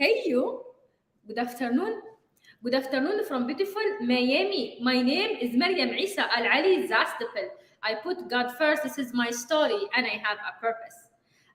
Hey you, good afternoon. Good afternoon from beautiful Miami. My name is Maryam Isa Al Ali Zastapel. I put God first. This is my story and I have a purpose.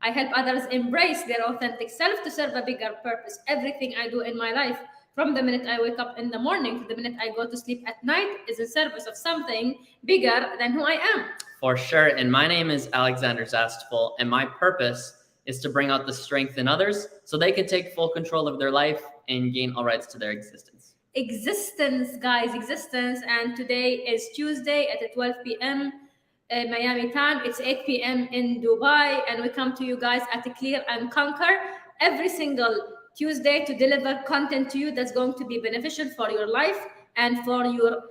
I help others embrace their authentic self to serve a bigger purpose. Everything I do in my life, from the minute I wake up in the morning to the minute I go to sleep at night, is in service of something bigger than who I am. For sure. And my name is Alexander Zastafel, and my purpose is to bring out the strength in others so they can take full control of their life and gain all rights to their existence. Existence, guys, existence. And today is Tuesday at 12 p.m. Miami time. It's 8 p.m. in Dubai, and we come to you guys at Clear and Conquer every single Tuesday to deliver content to you that's going to be beneficial for your life and for your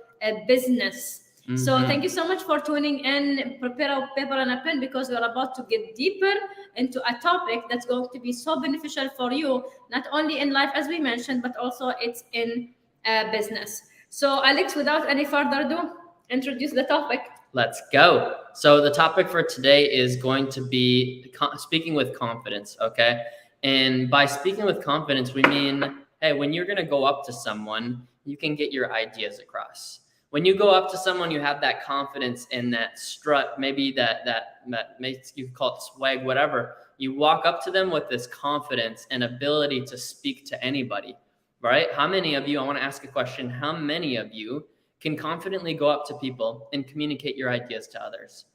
business. So thank you so much for tuning in. Prepare a paper and a pen because we're about to get deeper into a topic that's going to be so beneficial for you, not only in life as we mentioned, but also it's in business. So Alex, without any further ado, introduce the topic. Let's go. So the topic for today is going to be speaking with confidence, okay? And by speaking with confidence, we mean, hey, when you're going to go up to someone, you can get your ideas across. When you go up to someone, you have that confidence and that strut, maybe that makes you call it swag, whatever. You walk up to them with this confidence and ability to speak to anybody, right? How many of you, I want to ask a question, how many of you can confidently go up to people and communicate your ideas to others?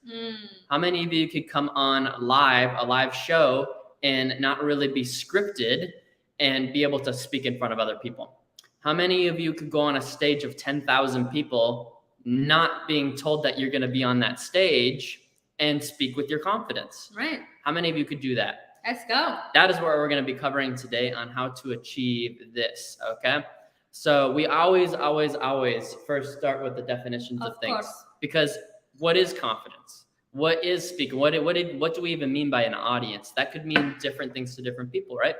How many of you could come on a live show and not really be scripted and be able to speak in front of other people? How many of you could go on a stage of 10,000 people not being told that you're going to be on that stage and speak with your confidence? Right. How many of you could do that? Let's go. That is what we're going to be covering today on how to achieve this, okay? So we always first start with the definitions of things. Course. Because what is confidence? What is speaking? What do we even mean by an audience? That could mean different things to different people, right?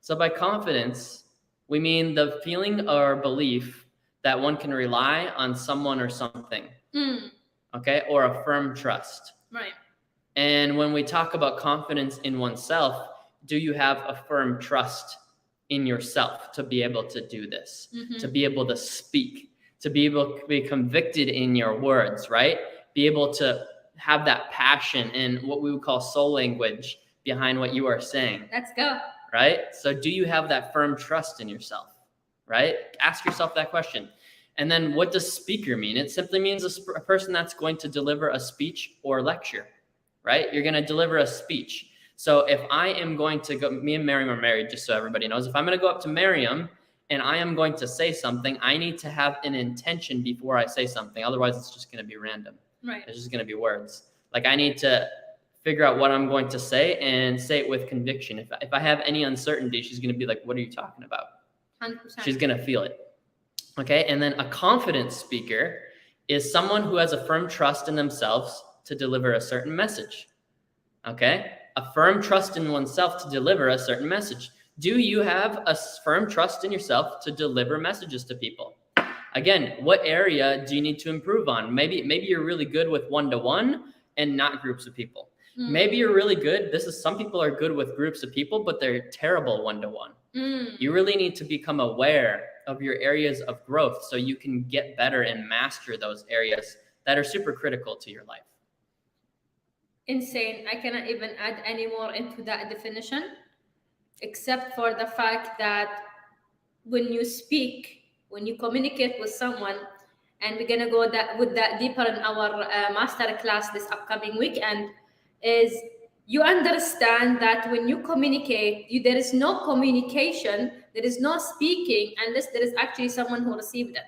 So by confidence, we mean the feeling or belief that one can rely on someone or something, okay, or a firm trust. Right. And when we talk about confidence in oneself, do you have a firm trust in yourself to be able to do this, to be able to speak, to be able to be convicted in your words, right? Be able to have that passion and what we would call soul language behind what you are saying. Let's go. Right? So do you have that firm trust in yourself, right? Ask yourself that question. And then what does speaker mean? It simply means a person that's going to deliver a speech or lecture, right? You're going to deliver a speech. So if I am going to go, me and Miriam are married, just so everybody knows, if I'm going to go up to Miriam and I am going to say something, I need to have an intention before I say something. Otherwise, it's just going to be random. Right. It's just going to be words. Like I need to figure out what I'm going to say and say it with conviction. If I have any uncertainty, she's going to be like, what are you talking about? 100%. She's going to feel it. Okay. And then a confident speaker is someone who has a firm trust in themselves to deliver a certain message. Okay. A firm trust in oneself to deliver a certain message. Do you have a firm trust in yourself to deliver messages to people? Again, what area do you need to improve on? Maybe you're really good with one-to-one and not groups of people. Maybe you're really good. Some people are good with groups of people, but they're terrible one-to-one. You really need to become aware of your areas of growth so you can get better and master those areas that are super critical to your life. Insane. I cannot even add any more into that definition, except for the fact that when you speak, when you communicate with someone, and we're gonna go with that deeper in our master class this upcoming weekend, is you understand that when you communicate, there is no communication, there is no speaking unless there is actually someone who received it.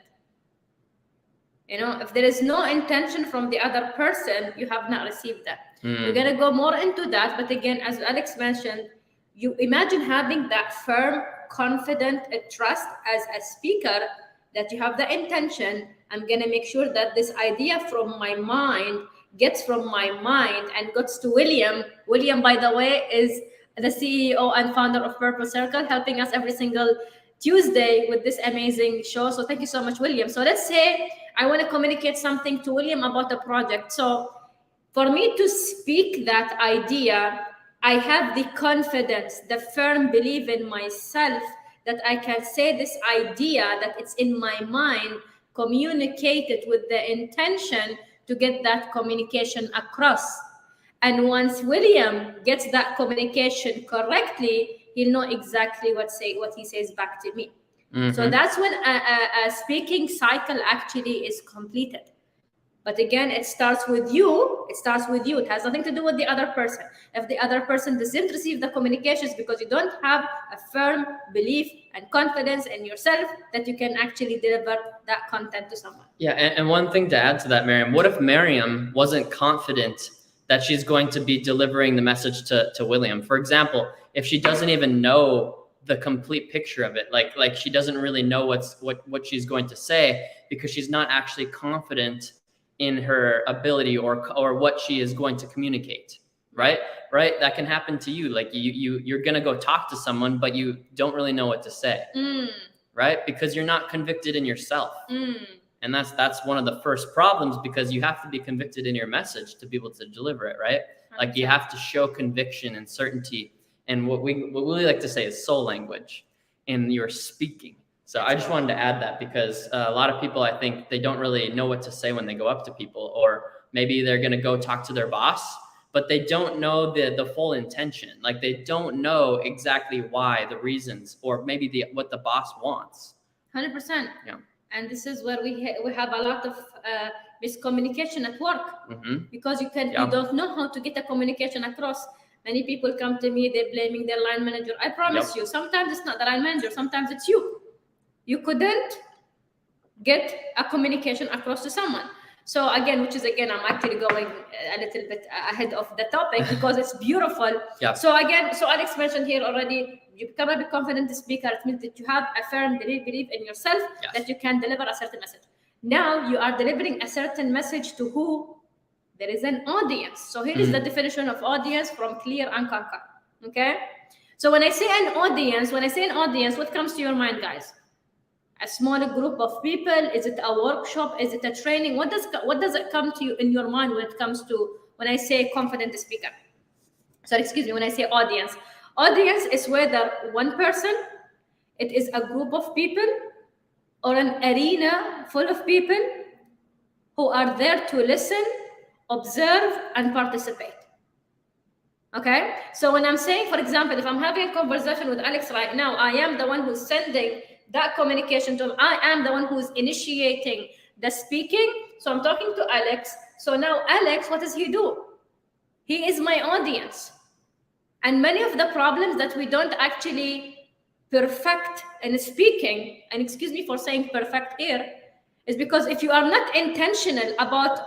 You know, if there is no intention from the other person, you have not received that. We're going to go more into that. But again, as Alex mentioned, you imagine having that firm, confident trust as a speaker that you have the intention. I'm going to make sure that this idea from my mind gets from my mind and gets to William. William, by the way, is the CEO and founder of Purple Circle, helping us every single Tuesday with this amazing show. So thank you so much, William. So let's say I want to communicate something to William about a project. So for me to speak that idea, I have the confidence, the firm belief in myself that I can say this idea that it's in my mind, communicate it with the intention to get that communication across. And once William gets that communication correctly, he'll know exactly what he says back to me. So that's when a speaking cycle actually is completed. But again, it starts with you. It starts with you. It has nothing to do with the other person. If the other person doesn't receive the communications because you don't have a firm belief and confidence in yourself that you can actually deliver that content to someone. Yeah, and one thing to add to that, Miriam, what if Miriam wasn't confident that she's going to be delivering the message to William? For example, if she doesn't even know the complete picture of it, like she doesn't really know what she's going to say because she's not actually confident in her ability or what she is going to communicate, right? That can happen to you. Like you're gonna go talk to someone, but you don't really know what to say, right? Because you're not convicted in yourself. And that's one of the first problems, because you have to be convicted in your message to be able to deliver it, right? Like you have to show conviction and certainty. And what we really like to say is soul language in your speaking. So I just wanted to add that, because a lot of people, I think, they don't really know what to say when they go up to people, or maybe they're going to go talk to their boss, but they don't know the full intention. Like they don't know exactly why, the reasons, or maybe what the boss wants. 100%. Yeah. And this is where we have a lot of miscommunication at work, because you don't know how to get the communication across. Many people come to me, they're blaming their line manager. I promise you, sometimes it's not the line manager, sometimes it's you. You couldn't get a communication across to someone. So again, I'm actually going a little bit ahead of the topic because it's beautiful. Yeah. So Alex mentioned here already, you become a confident speaker. It means that you have a firm belief in yourself, that you can deliver a certain message. Now you are delivering a certain message to who? There is an audience. So here is the definition of audience from Clear and Conquer. Okay. So when I say an audience, what comes to your mind, guys? A small group of people? Is it a workshop? Is it a training? What does it come to you in your mind when it comes to, when I say confident speaker? So when I say audience is whether one person, it is a group of people, or an arena full of people who are there to listen, observe, and participate. Okay? So when I'm saying, for example, if I'm having a conversation with Alex right now, I am the one who's sending that communication to him. I am the one who's initiating the speaking. So I'm talking to Alex. So now Alex, what does he do? He is my audience. And many of the problems that we don't actually perfect in speaking, and excuse me for saying perfect here, is because if you are not intentional about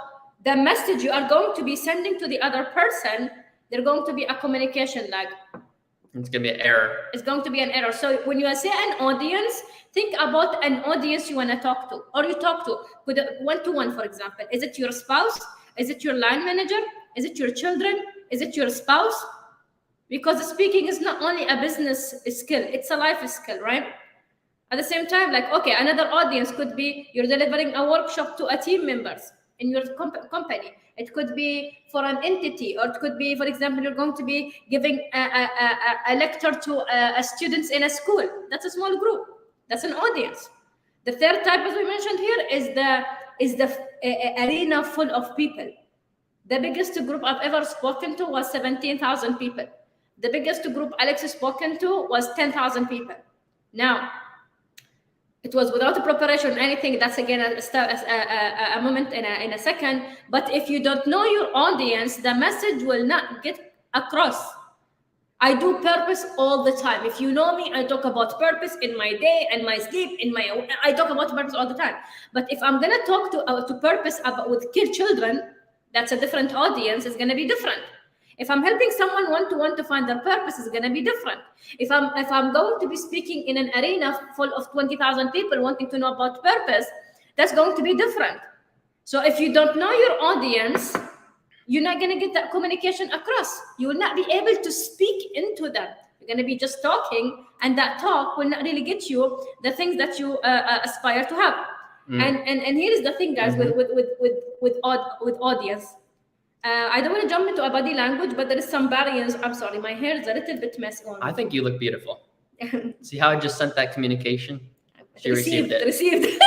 the message you are going to be sending to the other person, there's going to be a communication lag. It's going to be an error. It's going to be an error. So when you say an audience, think about an audience you want to talk to, or you talk to with a one-to-one, for example. Is it your spouse? Is it your line manager? Is it your children? Is it your spouse? Because speaking is not only a business skill, it's a life skill, right? At the same time, another audience could be you're delivering a workshop to a team members in your company. It could be for an entity, or it could be, for example, you're going to be giving a lecture to students in a school. That's a small group. That's an audience. The third type, as we mentioned here, is the arena full of people. The biggest group I've ever spoken to was 17,000 people. The biggest group Alex has spoken to was 10,000 people. Now, it was without preparation or anything. That's again a moment in a second. But if you don't know your audience, the message will not get across. I do purpose all the time. If you know me, I talk about purpose in my day and my sleep. I talk about purpose all the time. But if I'm gonna talk to purpose with children, that's a different audience. It's gonna be different. If I'm helping someone one-to-one to find their purpose, it's going to be different. If I'm going to be speaking in an arena full of 20,000 people wanting to know about purpose, that's going to be different. So if you don't know your audience, you're not going to get that communication across. You will not be able to speak into them. You're going to be just talking, and that talk will not really get you the things that you aspire to have. And here is the thing, guys, with audience. I don't want to jump into a body language, but there is some barriers. I'm sorry, my hair is a little bit messy on me. I think you look beautiful. See how I just sent that communication? She received it. Received.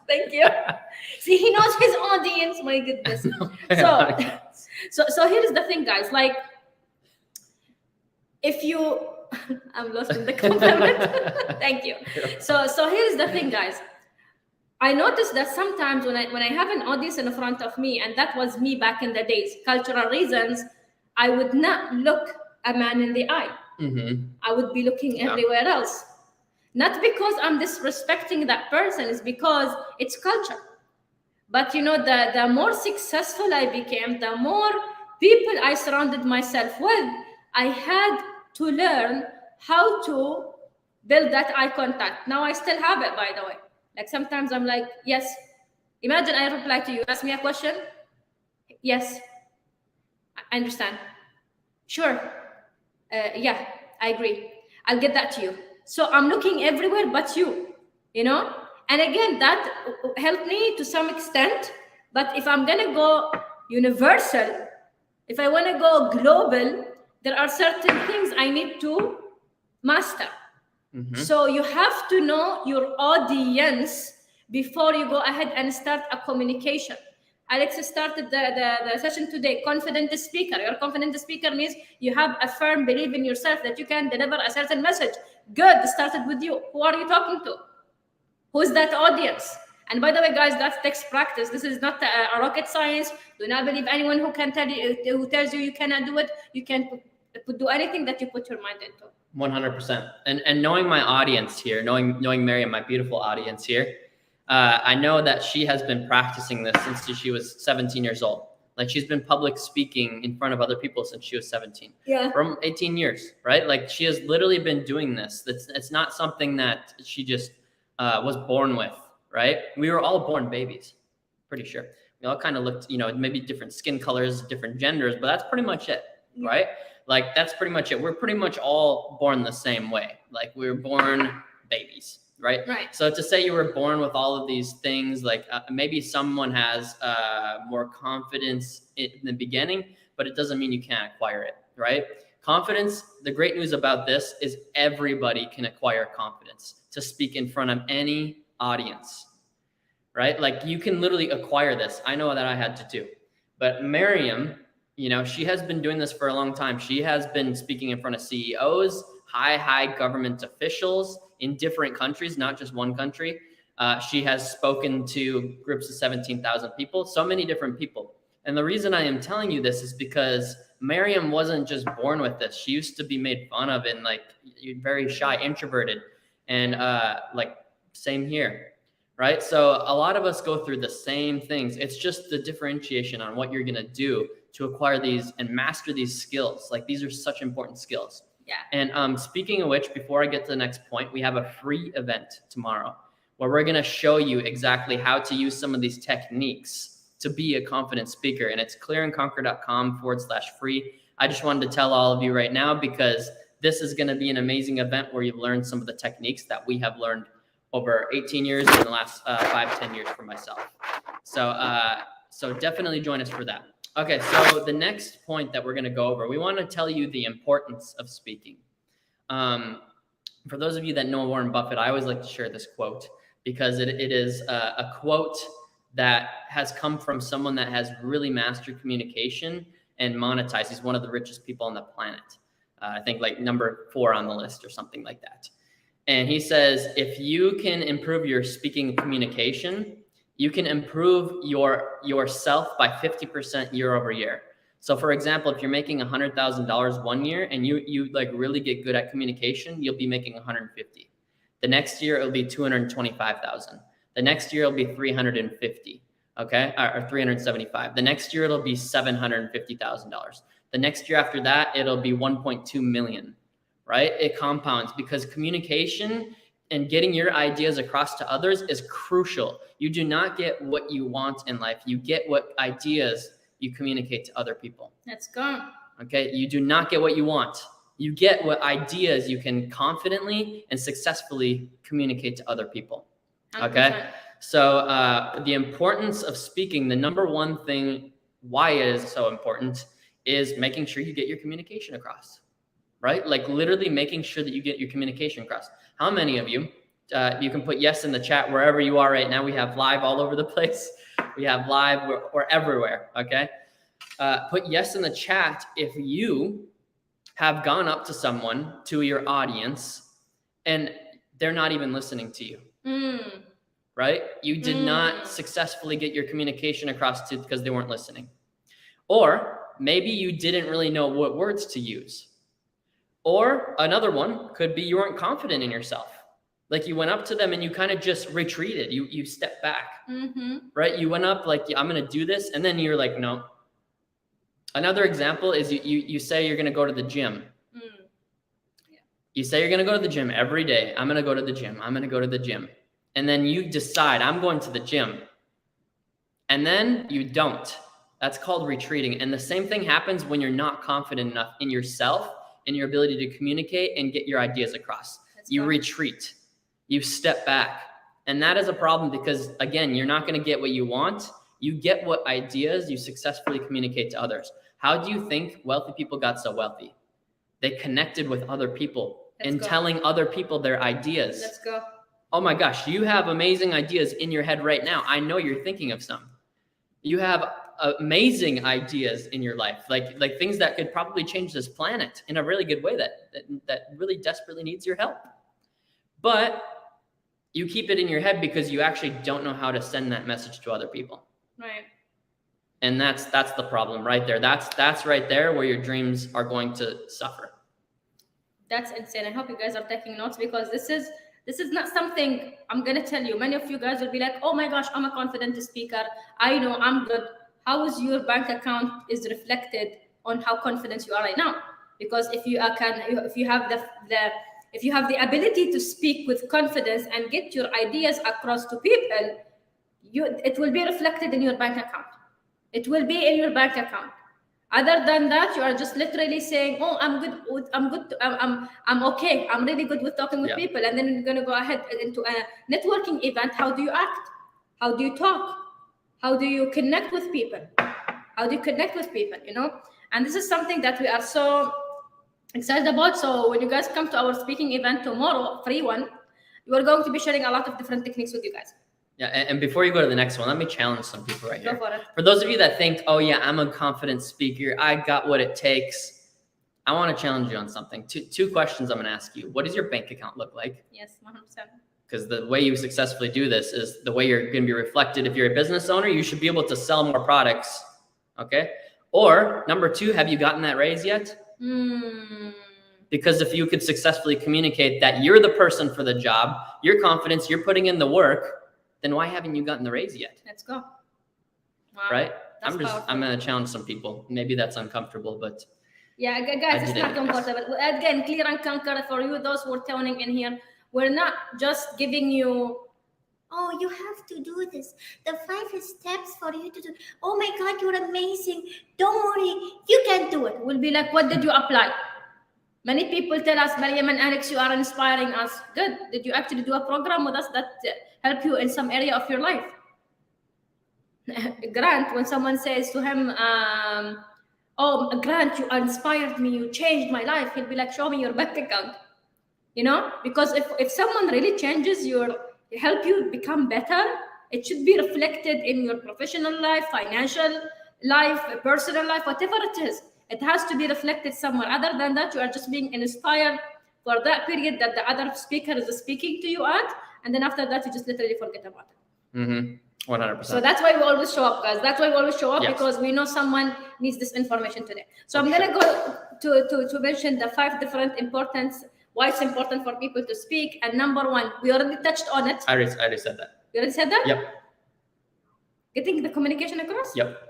Thank you. See, he knows his audience. My goodness. So here's the thing, guys. Like, if you, I'm lost in the compliment. Thank you. So here's the thing, guys. I noticed that sometimes when I have an audience in front of me, and that was me back in the days, cultural reasons, I would not look a man in the eye. Mm-hmm. I would be looking everywhere else. Not because I'm disrespecting that person, it's because it's culture. But you know, the more successful I became, the more people I surrounded myself with, I had to learn how to build that eye contact. Now I still have it, by the way. Like sometimes I'm like, yes. Imagine I reply to you, ask me a question. Yes, I understand. Sure. Yeah, I agree. I'll get that to you. So I'm looking everywhere but you, you know? And again, that helped me to some extent. But if I'm going to go universal, if I want to go global, there are certain things I need to master. Mm-hmm. So you have to know your audience before you go ahead and start a communication. Alex started the session today, confident speaker. You're a confident speaker means you have a firm belief in yourself that you can deliver a certain message. Good, started with you. Who are you talking to? Who's that audience? And by the way, guys, that takes practice. This is not a rocket science. Do not believe anyone who can tell you, who tells you cannot do it. You can do anything that you put your mind into. 100%. And knowing my audience here, knowing Miriam, my beautiful audience here, I know that she has been practicing this since she was 17 years old. Like she's been public speaking in front of other people since she was 17. Yeah. From 18 years, right? Like she has literally been doing this. It's not something that she just was born with, right? We were all born babies, pretty sure. We all kind of looked, you know, maybe different skin colors, different genders, but that's pretty much it, right? Like that's pretty much it. We're pretty much all born the same way. Like we were born babies. Right. So to say you were born with all of these things, like maybe someone has more confidence in the beginning, but it doesn't mean you can't acquire it. Right. Confidence. The great news about this is everybody can acquire confidence to speak in front of any audience. Right. Like you can literally acquire this. I know that I had to do. But Miriam, you know, she has been doing this for a long time. She has been speaking in front of CEOs, high government officials in different countries, not just one country. She has spoken to groups of 17,000 people, so many different people. And the reason I am telling you this is because Miriam wasn't just born with this. She used to be made fun of and like very shy, introverted, and like same here, right? So a lot of us go through the same things. It's just the differentiation on what you're gonna do to acquire these and master these skills. Like these are such important skills. Yeah. And speaking of which, before I get to the next point, we have a free event tomorrow where we're going to show you exactly how to use some of these techniques to be a confident speaker. And it's clearandconquer.com/free. I just wanted to tell all of you right now because this is going to be an amazing event where you've learned some of the techniques that we have learned over 18 years in the last 5-10 years for myself. So definitely join us for that. Okay, so the next point that we're going to go over, we want to tell you the importance of speaking. For those of you that know Warren Buffett, I always like to share this quote because it is a quote that has come from someone that has really mastered communication and monetized. He's one of the richest people on the planet. I think like number 4 on the list or something like that. And he says, if you can improve your speaking communication, you can improve yourself by 50% year over year. So for example, if you're making $100,000 one year and you like really get good at communication, you'll be making 150. The next year it'll be 225,000. The next year it'll be 350. Okay, or 375. The next year it'll be $750,000. The next year after that it'll be 1.2 million. Right? It compounds because communication and getting your ideas across to others is crucial. You do not get what you want in life. You get what ideas you communicate to other people. Let's go. Okay, you do not get what you want. You get what ideas you can confidently and successfully communicate to other people. Okay, 100%. so the importance of speaking, the number one thing why it is so important is making sure you get your communication across. right? Like literally making sure that you get your communication across. How many of you, you can put yes in the chat wherever you are right now. We have live all over the place. We have live, we're everywhere, okay? Put yes in the chat if you have gone up to someone, to your audience, and they're not even listening to you. Right? You did not successfully get your communication across to because they weren't listening. Or maybe you didn't really know what words to use. Or another one could be you weren't confident in yourself. Like you went up to them and you kind of just retreated. You stepped back, right? You went up like, I'm going to do this. And then you're like, no. Another example is you say you're going to go to the gym. You say you're going to go to the gym every day. I'm going to go to the gym. I'm going to go to the gym. And then you decide I'm going to the gym. And then you don't. That's called retreating. And the same thing happens when you're not confident enough in yourself and your ability to communicate and get your ideas across. You retreat. You step back. And that is a problem because, again, you're not going to get what you want. You get what ideas you successfully communicate to others. How do you think wealthy people got so wealthy? They connected with other people and telling other people their ideas. Let's go. Oh my gosh, you have amazing ideas in your head right now. I know you're thinking of some. You have amazing ideas in your life, like things that could probably change this planet in a really good way that really desperately needs your help. But you keep it in your head because you actually don't know how to send that message to other people. Right. And that's the problem right there. That's right there where your dreams are going to suffer. That's insane. I hope you guys are taking notes because this is not something I'm going to tell you. Many of you guys will be like, oh my gosh, I'm a confident speaker. I know I'm good. How is your bank account is reflected on how confident you are right now? Because if you have the ability to speak with confidence and get your ideas across to people, it will be reflected in your bank account. It will be in your bank account. Other than that, you are just literally saying, oh, I'm good. I'm okay. I'm really good with talking with people. And then you're going to go ahead into a networking event. How do you act? How do you talk? How do you connect with people? How do you connect with people, And this is something that we are so excited about. So when you guys come to our speaking event tomorrow, free one, you are going to be sharing a lot of different techniques with you guys. Yeah, and before you go to the next one, let me challenge some people right here. Go for it. For those of you that think, oh yeah, I'm a confident speaker, I got what it takes, I want to challenge you on something. Two questions I'm going to ask you. What does your bank account look like? Yes, 100%. Because the way you successfully do this is the way you're going to be reflected. If you're a business owner, you should be able to sell more products, okay? Or number two, have you gotten that raise yet? Because if you could successfully communicate that you're the person for the job, your confidence, you're putting in the work, then why haven't you gotten the raise yet? Let's go. Wow. Right? I'm going to challenge some people. Maybe that's uncomfortable, but yeah, guys, it's not comfortable. Again, clear and conquer for you, those who are tuning in here. We're not just giving you, oh, you have to do this. The 5 steps for you to do. Oh my God, you're amazing. Don't worry, you can do it. We'll be like, what did you apply? Many people tell us, Mariam and Alex, you are inspiring us. Good. Did you actually do a program with us that help you in some area of your life? Grant, when someone says to him, oh, Grant, you inspired me, you changed my life, he'll be like, show me your bank account. Because if someone really changes help you become better, it should be reflected in your professional life, financial life, personal life, whatever it is. It has to be reflected somewhere. Other than that, you are just being inspired for that period that the other speaker is speaking to you at. And then after that, you just literally forget about it. 100%. So that's why we always show up, guys. That's why we always show up, because we know someone needs this information today. So I'm going to go to mention the 5 different importance, why it's important for people to speak. And number 1, we already touched on it. I already said that. You already said that? Yep. Getting the communication across? Yep.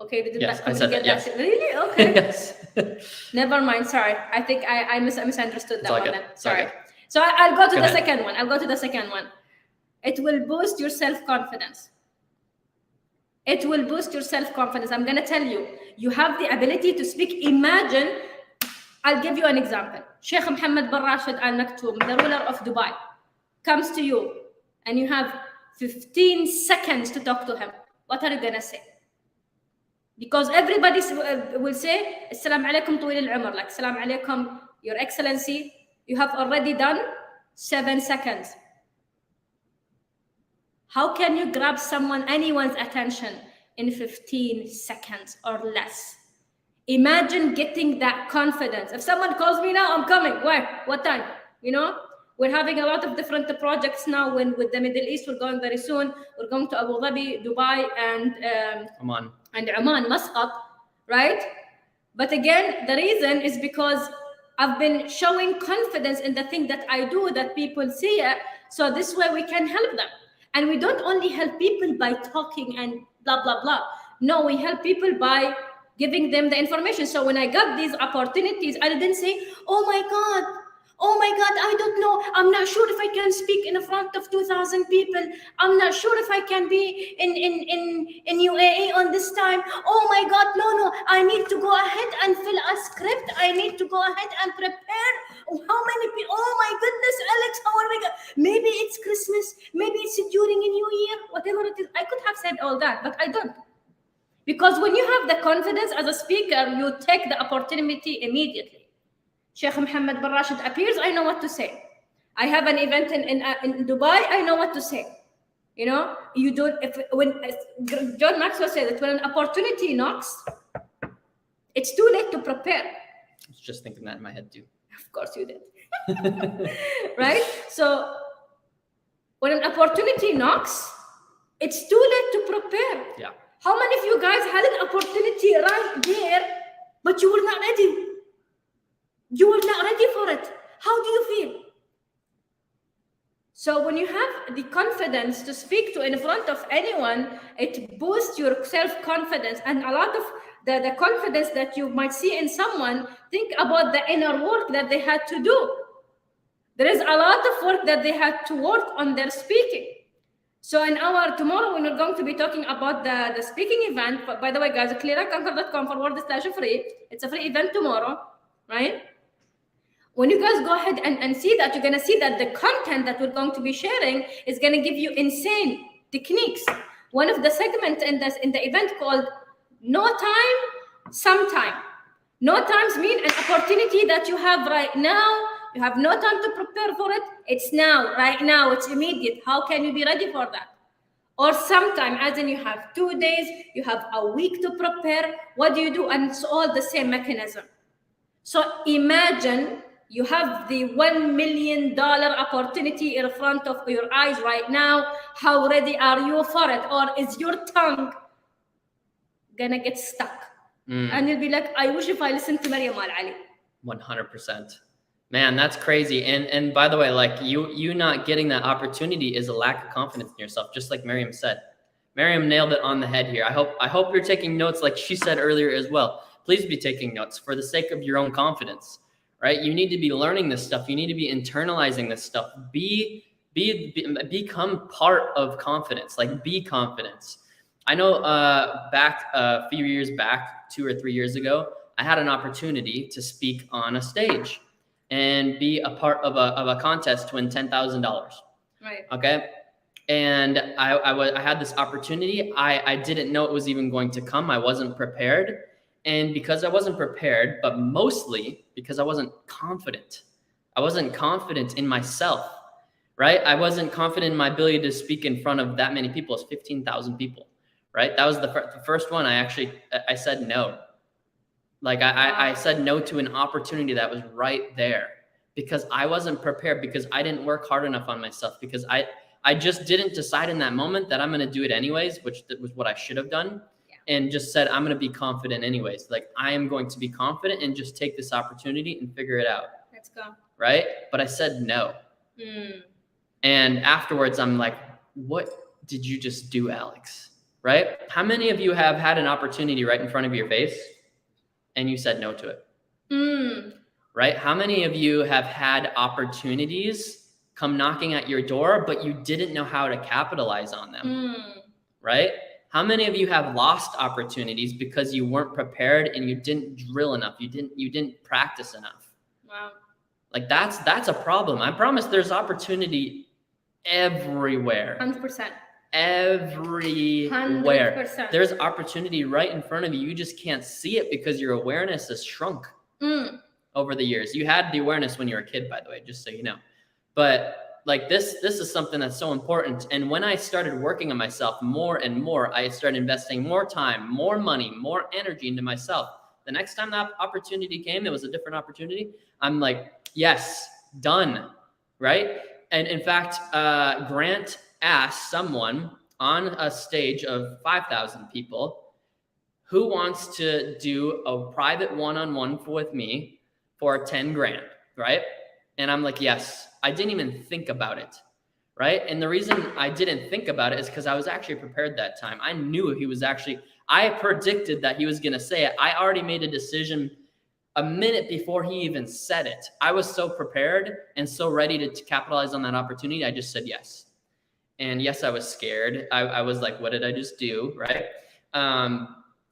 Okay, I said that. Yes. Really? Okay. Yes. Never mind. Sorry. I think I misunderstood that one. Then. Sorry. Okay. So I'll go to the second one. It will boost your self-confidence. It will boost your self-confidence. I'm going to tell you, you have the ability to speak. Imagine, I'll give you an example. Sheikh Mohammed bin Rashid Al Maktoum, the ruler of Dubai, comes to you and you have 15 seconds to talk to him. What are you going to say? Because everybody will say, Assalamu alaikum tuwil al-umr, like, Assalamu alaikum, Your Excellency, you have already done 7 seconds. How can you grab anyone's attention in 15 seconds or less? Imagine getting that confidence. If someone calls me now, I'm coming. Where? What time? We're having a lot of different projects now with the Middle East. We're going very soon. We're going to Abu Dhabi, Dubai, and Oman, Muscat, right? But again, the reason is because I've been showing confidence in the thing that I do, that people see it. So this way we can help them. And we don't only help people by talking and blah, blah, blah. No, we help people by giving them the information. So when I got these opportunities, I didn't say, oh my God, I don't know. I'm not sure if I can speak in front of 2,000 people. I'm not sure if I can be in UAE on this time. Oh my God, no. I need to go ahead and fill a script. I need to go ahead and prepare. How many people? Oh my goodness, Alex, how are we going? Maybe it's Christmas. Maybe it's during a new year. Whatever it is. I could have said all that, but I don't. Because when you have the confidence as a speaker, you take the opportunity immediately. Sheikh Mohammed bin Rashid appears, I know what to say. I have an event in Dubai, I know what to say. You don't. When John Maxwell said that when an opportunity knocks, it's too late to prepare. I was just thinking that in my head too. Of course you did. Right? So when an opportunity knocks, it's too late to prepare. Yeah. How many of you guys had an opportunity right there, but you were not ready? You were not ready for it. How do you feel? So when you have the confidence to speak in front of anyone, it boosts your self-confidence. And a lot of the confidence that you might see in someone, think about the inner work that they had to do. There is a lot of work that they had to work on their speaking. So tomorrow when we're going to be talking about the speaking event, by the way, guys, clearaconquer.com/free. It's a free event tomorrow, right? When you guys go ahead and see that, you're going to see that the content that we're going to be sharing is going to give you insane techniques. One of the segments in the event called No Time, Sometime. No times mean an opportunity that you have right now. You have no time to prepare for it. It's now, right now. It's immediate. How can you be ready for that? Or sometime, as in you have 2 days, you have a week to prepare. What do you do? And it's all the same mechanism. So imagine you have the $1 million opportunity in front of your eyes right now. How ready are you for it? Or is your tongue gonna get stuck? And you'll be like, I wish if I listened to Maryam Al-Ali. 100%. Man, that's crazy. And by the way, like you not getting that opportunity is a lack of confidence in yourself, just like Maryam said. Maryam nailed it on the head here. I hope you're taking notes like she said earlier as well. Please be taking notes for the sake of your own confidence, right? You need to be learning this stuff. You need to be internalizing this stuff. Become part of confidence, like be confidence. I know back a few years back, 2 or 3 years ago, I had an opportunity to speak on a stage and be a part of a contest to win $10,000. Right. Okay. And I had this opportunity. I didn't know it was even going to come. I wasn't prepared. And because I wasn't prepared, but mostly because I wasn't confident. I wasn't confident in myself, right? I wasn't confident in my ability to speak in front of that many people. It's 15,000 people, right? That was the first one. I said no. Like I said no to an opportunity that was right there because I wasn't prepared, because I didn't work hard enough on myself, because I just didn't decide in that moment that I'm going to do it anyways, which was what I should have done. And just said, I'm going to be confident anyways. Like I am going to be confident and just take this opportunity and figure it out. Let's go. Right. But I said no. And afterwards, I'm like, what did you just do, Alex? Right. How many of you have had an opportunity right in front of your face and you said no to it? Right. How many of you have had opportunities come knocking at your door, but you didn't know how to capitalize on them? Right. How many of you have lost opportunities because you weren't prepared and you didn't drill enough? You didn't practice enough. Wow. Like that's a problem. I promise there's opportunity everywhere. 100%. everywhere. 100%. There's opportunity right in front of you. You just can't see it because your awareness has shrunk over the years. You had the awareness when you were a kid, by the way, just so you know. But like this is something that's so important. And when I started working on myself more and more, I started investing more time, more money, more energy into myself. The next time that opportunity came, it was a different opportunity. I'm like, yes, done, right? And in fact, Grant asked someone on a stage of 5,000 people, who wants to do a private one-on-one with me for 10 grand, right? And I'm like, yes. I didn't even think about it, right? And the reason I didn't think about it is because I was actually prepared that time. I knew he was actually, I predicted that he was going to say it. I already made a decision a minute before he even said it. I was so prepared and so ready to capitalize on that opportunity. I just said yes. And yes, I was scared. I was like, what did I just do, right?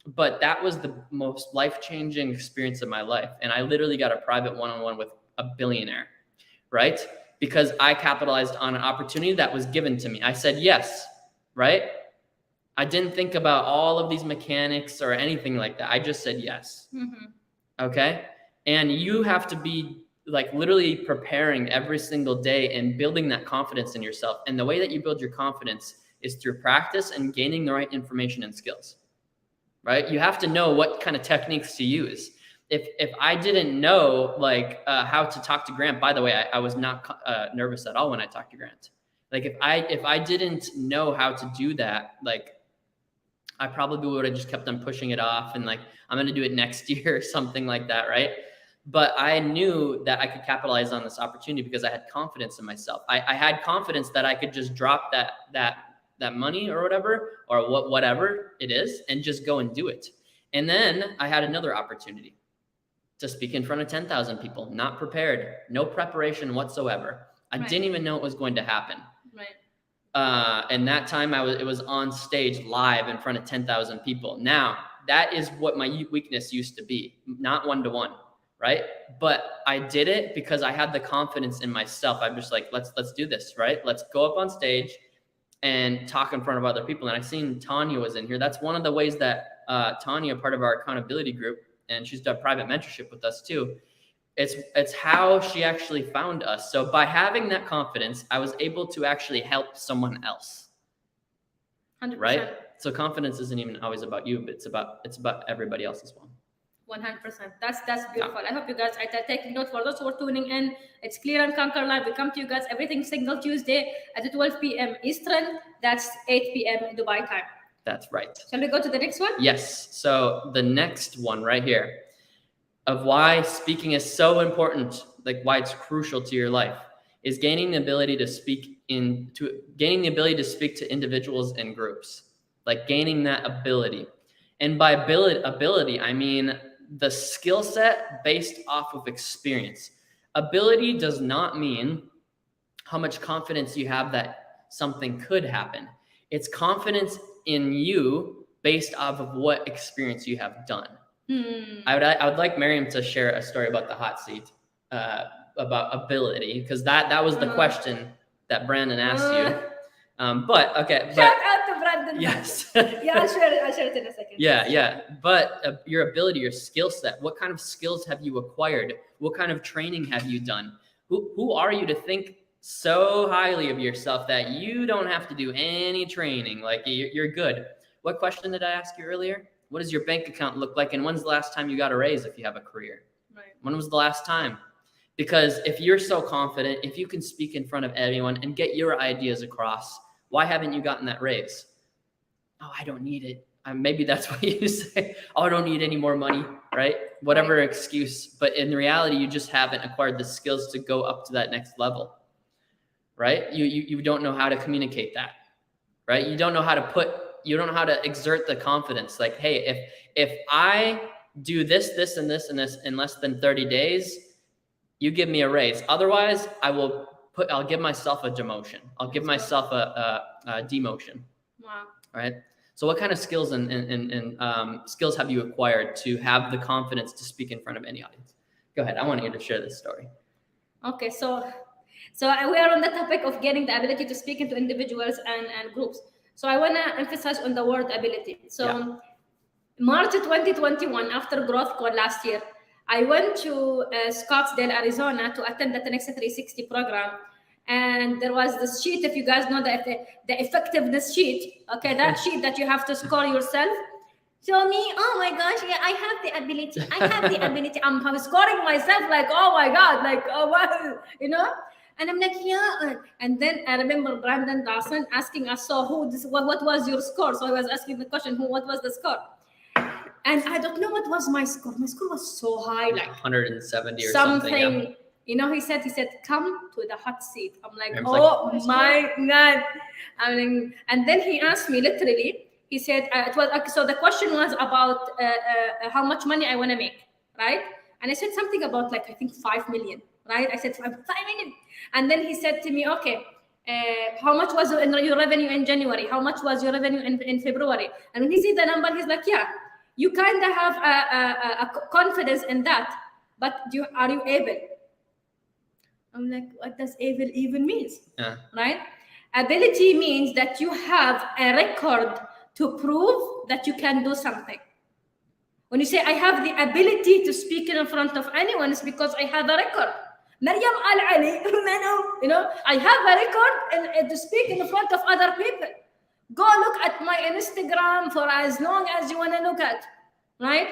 But that was the most life-changing experience of my life. And I literally got a private one-on-one with a billionaire, right? Because I capitalized on an opportunity that was given to me. I said yes, right? I didn't think about all of these mechanics or anything like that. I just said yes. Okay? And you have to be like literally preparing every single day and building that confidence in yourself. And the way that you build your confidence is through practice and gaining the right information and skills, right? You have to know what kind of techniques to use. If I didn't know like how to talk to Grant, by the way, I was not nervous at all when I talked to Grant. Like if I didn't know how to do that, like I probably would have just kept on pushing it off and like, I'm going to do it next year or something like that, right? But I knew that I could capitalize on this opportunity because I had confidence in myself. I had confidence that I could just drop that money or whatever, or whatever it is, and just go and do it. And then I had another opportunity to speak in front of 10,000 people, not prepared, no preparation whatsoever. I didn't even know it was going to happen. Right. And that time it was on stage live in front of 10,000 people. Now, that is what my weakness used to be, not one-to-one, right? But I did it because I had the confidence in myself. I'm just like, let's do this, right? Let's go up on stage and talk in front of other people. And I seen Tanya was in here. That's one of the ways that Tanya, part of our accountability group, and she's done private mentorship with us too. It's how she actually found us. So by having that confidence, I was able to actually help someone else. 100%. Right? So confidence isn't even always about you, but it's about everybody else as well. 100%. That's beautiful. I hope you guys are taking note. For those who are tuning in, it's Clear and Conquer Live. We come to you guys every single Tuesday at 12 p.m. Eastern. That's 8 p.m. Dubai time. That's right. Shall we go to the next one? Yes. So the next one right here of why speaking is so important, like why it's crucial to your life, is gaining the ability to speak to individuals and groups, like gaining that ability. And by ability, I mean the skill set based off of experience. Ability does not mean how much confidence you have that something could happen. It's confidence in you based off of what experience you have done. I would like Miriam to share a story about the hot seat, about ability, because that was the question that Brandon asked you. But okay. Shout out to Brandon. Yes. Yeah, I'll share it in a second. Yeah. But your ability, your skill set, what kind of skills have you acquired? What kind of training have you done? Who are you to think so highly of yourself that you don't have to do any training? Like you're good. What question did I ask you earlier? What does your bank account look like? And when's the last time you got a raise if you have a career? Right. When was the last time? Because if you're so confident, if you can speak in front of everyone and get your ideas across, why haven't you gotten that raise? Oh, I don't need it. Maybe that's what you say. Oh, I don't need any more money, right? Whatever excuse. But in reality, you just haven't acquired the skills to go up to that next level, right? You don't know how to communicate that, right? You don't know how to exert the confidence. Like, hey, if I do this, and this, and this in less than 30 days, you give me a raise. Otherwise, I'll give myself a demotion. I'll give myself a demotion. Wow. Right. So what kind of skills and skills have you acquired to have the confidence to speak in front of any audience? Go ahead. I want you to share this story. Okay. So we are on the topic of getting the ability to speak into individuals and groups. So I want to emphasize on the word ability. So Yeah. March 2021, after Growth Code last year, I went to Scottsdale, Arizona to attend the 10x360 program. And there was this sheet, if you guys know the effectiveness sheet, okay, that sheet that you have to score yourself. So me, oh my gosh, yeah, I have the ability. I have the ability. I'm scoring myself like, oh my God, like, oh wow, you know? And I'm like, yeah. And then I remember Brandon Dawson asking us, so what was your score? So I was asking the question, what was the score? And I don't know what was my score. My score was so high, like 170 or something. something. Yeah. You know, he said, come to the hot seat. I'm like, I was like, oh my God. I mean, and then he asked me literally, he said, it was so the question was about how much money I want to make, right? And I said something about like, I think 5 million, right? I said 5 million. And then he said to me, okay, how much was your revenue in January? How much was your revenue in February? And when he said the number, he's like, yeah, you kind of have a confidence in that, but are you able? I'm like, what does able even means? Yeah. Right? Ability means that you have a record to prove that you can do something. When you say I have the ability to speak in front of anyone, it's because I have a record. Maryam Al-Ali, you know, I have a record to speak in front of other people. Go look at my Instagram for as long as you want to look at, right?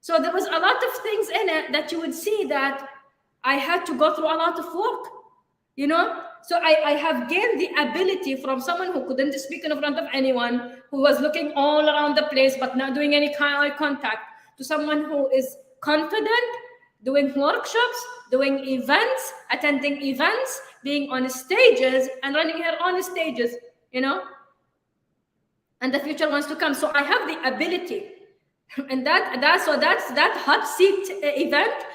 So there was a lot of things in it that you would see that I had to go through a lot of work, you know? So I have gained the ability from someone who couldn't speak in front of anyone, who was looking all around the place but not doing any kind of eye contact, to someone who is confident, doing workshops, doing events, attending events, being on stages and running her own stages, you know? And the future wants to come. So I have the ability. And that's that hot seat event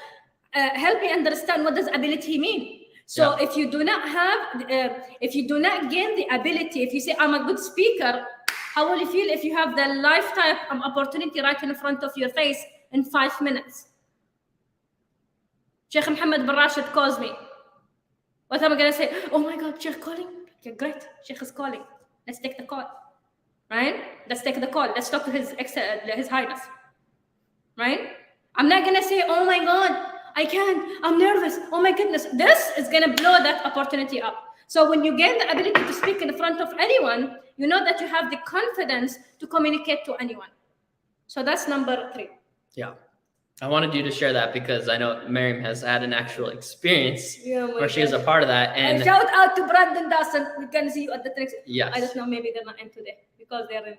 help me understand what does ability mean. So if you do not have, if you do not gain the ability, if you say I'm a good speaker, how will you feel if you have the lifetime opportunity right in front of your face in 5 minutes? Sheikh Mohammed bin Rashid calls me. What am I going to say? Oh my God, Sheikh calling? Okay, great. Sheikh is calling. Let's take the call. Right? Let's take the call. Let's talk to His Highness. Right? I'm not going to say, oh my God, I can't. I'm nervous. Oh my goodness. This is going to blow that opportunity up. So when you gain the ability to speak in front of anyone, you know that you have the confidence to communicate to anyone. So that's number 3. Yeah. I wanted you to share that because I know Miriam has had an actual experience where she was a part of that. And shout out to Brandon Dawson. We can see you at the next. Yes. I don't know. Maybe they're not in today because they're in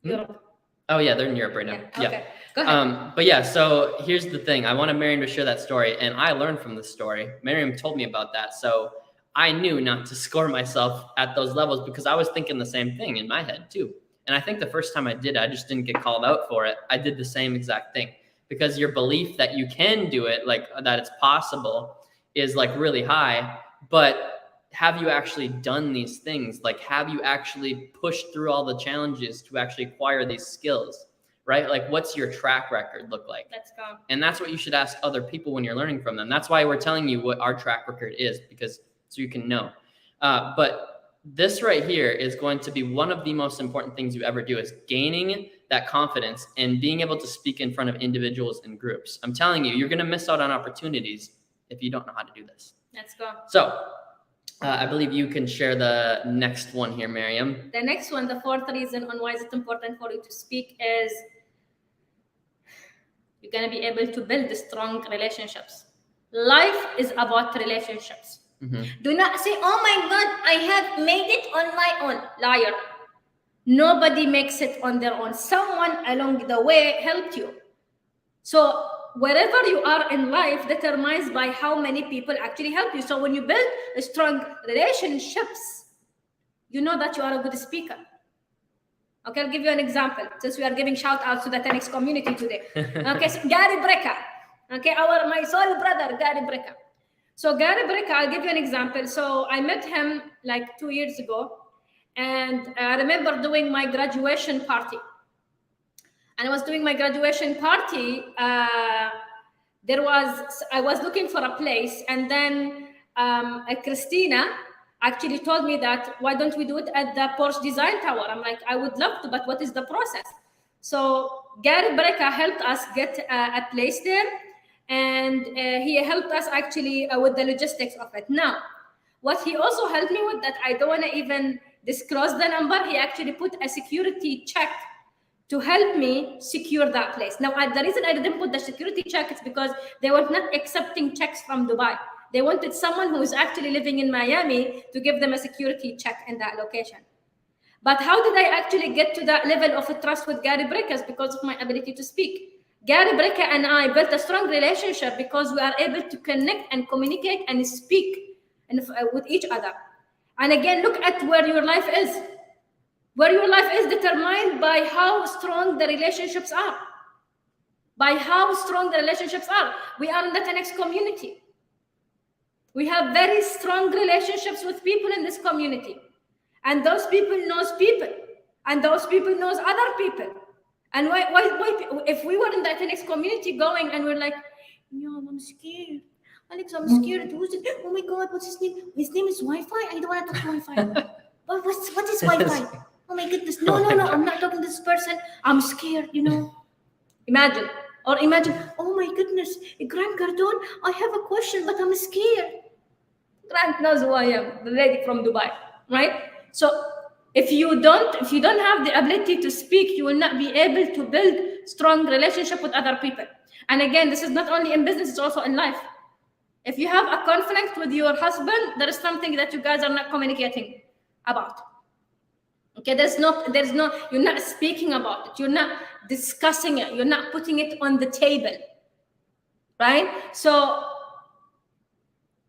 Europe. Oh yeah, they're in Europe right now. Yeah. Okay. Go ahead. But yeah, so here's the thing. I wanted Miriam to share that story, and I learned from this story. Miriam told me about that, so I knew not to score myself at those levels because I was thinking the same thing in my head too. And I think the first time I did, I just didn't get called out for it. I did the same exact thing because your belief that you can do it, like that it's possible, is like really high. But have you actually done these things? Like, have you actually pushed through all the challenges to actually acquire these skills, right? Like, what's your track record look like? Let's go. And that's what you should ask other people when you're learning from them. That's why we're telling you what our track record is, because so you can know. But this right here is going to be one of the most important things you ever do, is gaining that confidence and being able to speak in front of individuals and groups. I'm telling you, you're going to miss out on opportunities if you don't know how to do this. Let's go. So I believe you can share the next one here, Miriam. The next one, the 4th reason on why it's important for you to speak is you're going to be able to build strong relationships. Life is about relationships. Mm-hmm. Do not say, oh my God, I have made it on my own. Liar. Nobody makes it on their own. Someone along the way helped you. So wherever you are in life determines by how many people actually help you. So when you build strong relationships, you know that you are a good speaker. Okay, I'll give you an example, since we are giving shout outs to the 10x community today. Okay, so Gary Brecka. Okay, my soul brother, Gary Brecka. So Gary Brecka, I'll give you an example. So I met him like 2 years ago, and I remember doing my graduation party. And I was doing my graduation party. I was looking for a place, and then Christina actually told me that, why don't we do it at the Porsche Design Tower? I'm like, I would love to, but what is the process? So Gary Baraka helped us get a place there, and he helped us actually with the logistics of it. Now, what he also helped me with, that I don't want to even disclose the number, he actually put a security check to help me secure that place. Now, the reason I didn't put the security check is because they were not accepting checks from Dubai. They wanted someone who is actually living in Miami to give them a security check in that location. But how did I actually get to that level of trust with Gary Breakers? Because of my ability to speak. Gary Breaker and I built a strong relationship because we are able to connect and communicate and speak with each other. And again, look at where your life is. Where your life is determined by how strong the relationships are. By how strong the relationships are. We are in the 10X community. We have very strong relationships with people in this community. And those people knows people. And those people knows other people. And why if we were in the 10X community going and we're like, no, I'm scared. Alex, I'm scared. Who's it? Oh my God, what's his name? His name is Wi-Fi? I don't want to talk to Wi-Fi. What is Wi-Fi? Oh my goodness. No, I'm not talking to this person. I'm scared, Imagine. Or imagine, oh my goodness, Grant Cardone, I have a question, but I'm scared. Grant knows who I am, the lady from Dubai, right? So if you don't have the ability to speak, you will not be able to build strong relationship with other people. And again, this is not only in business, it's also in life. If you have a conflict with your husband, there is something that you guys are not communicating about. Okay, there's no, you're not speaking about it. You're not discussing it. You're not putting it on the table, right? So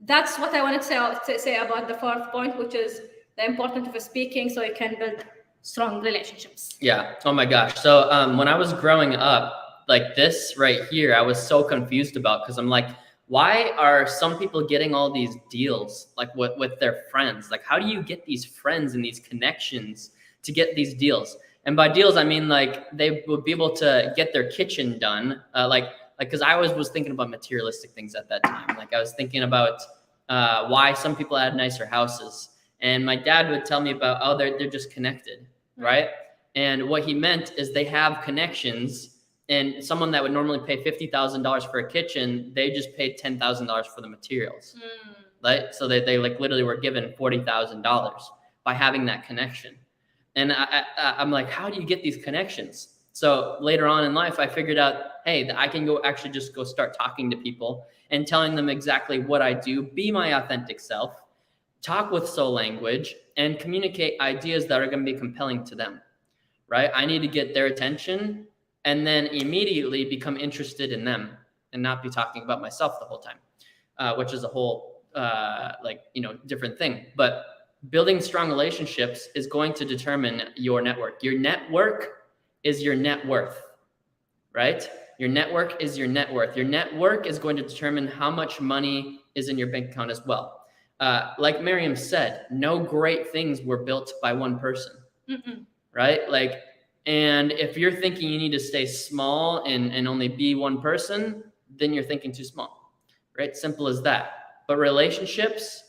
that's what I wanted to say about the fourth point, which is the importance of speaking so you can build strong relationships. Yeah. Oh my gosh. So when I was growing up, like this right here, I was so confused about, because I'm like, why are some people getting all these deals like with their friends? Like, how do you get these friends and these connections to get these deals? And by deals, I mean like they would be able to get their kitchen done. Like because I was thinking about materialistic things at that time. Like I was thinking about why some people had nicer houses. And my dad would tell me about, oh, they're just connected, right? And what he meant is they have connections. And someone that would normally pay $50,000 for a kitchen, they just paid $10,000 for the materials, right? So they like literally were given $40,000 by having that connection. And I'm like, how do you get these connections? So later on in life, I figured out, hey, I can go start talking to people and telling them exactly what I do, be my authentic self, talk with soul language, and communicate ideas that are going to be compelling to them, right? I need to get their attention and then immediately become interested in them and not be talking about myself the whole time, which is a whole different thing. But building strong relationships is going to determine your network. Your network is your net worth, right? Your network is your net worth. Your network is going to determine how much money is in your bank account as well. Like Miriam said, no great things were built by one person, right? Like, and if you're thinking you need to stay small and only be one person, then you're thinking too small, right? Simple as that. But relationships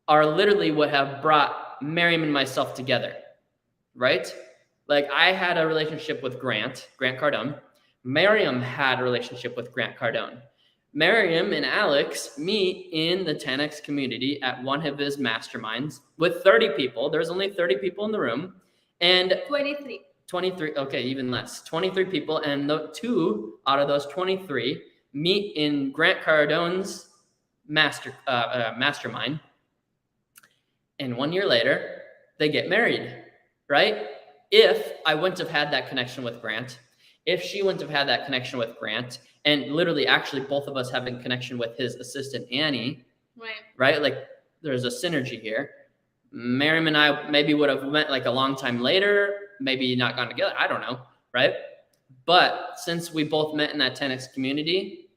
are literally what have brought Miriam and myself together, right? Like I had a relationship with Grant Cardone. Miriam had a relationship with Grant Cardone. Miriam and Alex meet in the 10X community at one of his masterminds with 30 people. There's only 30 people in the room. And 23, okay, even less. 23 people, and the 2 out of those 23 meet in Grant Cardone's mastermind. And 1 year later, they get married, right? If I wouldn't have had that connection with Grant, if she wouldn't have had that connection with Grant, and literally actually both of us having connection with his assistant, Annie, right? Like there's a synergy here. Miriam and I maybe would have met like a long time later, maybe not gone together. I don't know, right? But since we both met in that 10X community,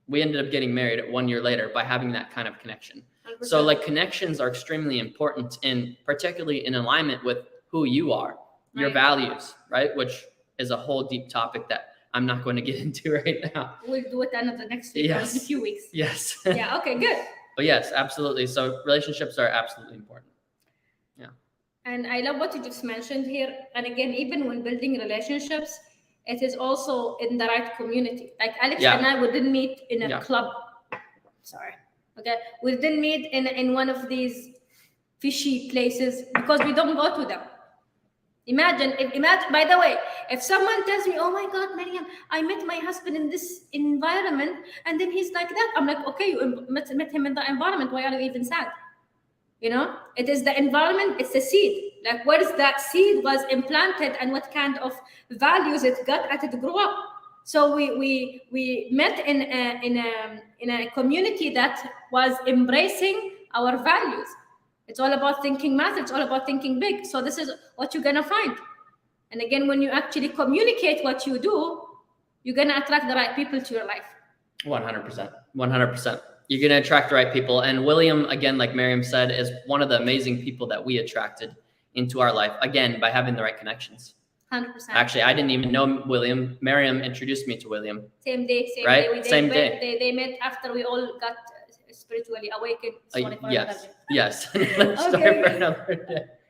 we ended up getting married 1 year later by having that kind of connection. 100%. So like connections are extremely important, and particularly in alignment with who you are, your values, right? Which is a whole deep topic that I'm not going to get into right now. We'll do it another next week or in a few weeks. Yes. Yeah, okay, good. But yes, absolutely. So relationships are absolutely important. And I love what you just mentioned here. And again, even when building relationships, it is also in the right community. Like Alex Yeah. and I, we didn't meet in a Yeah. club. Sorry. Okay. We didn't meet in one of these fishy places because we don't go to them. Imagine, by the way, if someone tells me, oh my God, Maryam, I met my husband in this environment, and then he's like that. I'm like, okay, you met him in the environment. Why are you even sad? You know, it is the environment, it's the seed. Like, where is that seed was implanted and what kind of values it got as it grew up. So we met in a community that was embracing our values. It's all about thinking math, it's all about thinking big. So this is what you're gonna find. And again, when you actually communicate what you do, you're gonna attract the right people to your life. 100%. 100%. You're going to attract the right people. And William, again, like Maryam said, is one of the amazing people that we attracted into our life, again, by having the right connections. 100%. Actually, I didn't even know William. Maryam introduced me to William. Same day. Right? Same day. They met after we all got spiritually awakened. Yes. Story for another